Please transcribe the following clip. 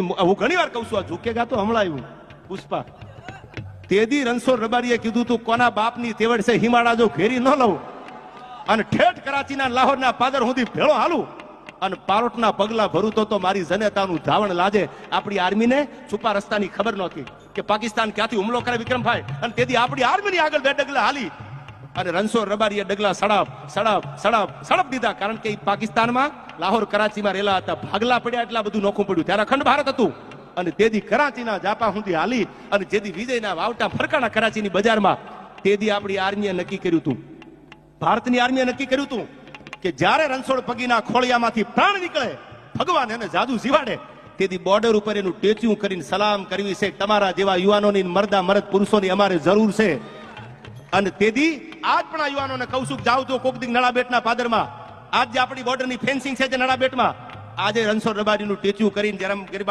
હું ઘણી વાર કહું છું, આ ઝૂકેગા તો હમણાં આવ્યું પુષ્પા. તેદી રણછોડ રબારીએ કીધું તું કોના બાપની તેવડ છે હિમાળા જો ઘેરી ન લઉં અને ઠેઠ કરાચીના લાહોરના પાદર સુધી ભેળો હાલું અને પારોટના પગલા ભરું તો મારી જનતાનું ધાવણ લાજે. આપણી આર્મીને છુપા રસ્તાની ખબર નહોતી કે પાકિસ્તાન ક્યાંથી હુમલો કરે વિક્રમભાઈ, અને તેથી આપણી આર્મીની આગળ 2 ડગલા હાલી અને રણછોડ રબારીએ ડગલા સડપ દીધા. કારણ કે પાકિસ્તાનમાં લાહોર કરાચીમાં રહેલા હતા, ભાગલા પડ્યા એટલા બધું નોખું પડ્યું. ત્યારે અખંડ ભારત હતું અને તેથી કરાચીના જાપા સુધી હાલી અને જેથી વિજયના વાવટા ફરકાણા કરાચીની બજારમાં, તેથી આપણી આર્મીએ નક્કી કર્યું હતું, ભારતની આર્મીએ નક્કી કર્યું હતું કે જ્યારે રણછોડ પગીના ખોળિયામાંથી પ્રાણ નીકળે ભગવાન એને જાદુ જીવાડે. તેથી બોર્ડર ઉપર એનું ટેચ્યુ કરીને સલામ કરવી છે. તમારા જેવા યુવાનોની મર્દ પુરુષોની અમારે જરૂર છે. અને તેથી આજ પણ આ યુવાનોને કહું છું, જાવ તો કોક દી નળાબેટના પાદરમાં, આજ જે આપણી બોર્ડરની ફેન્સિંગ છે જે નળાબેટમાં, આજે રણછોડ રબારીનું ટેચ્યુ કરીને જયારે ગરીબ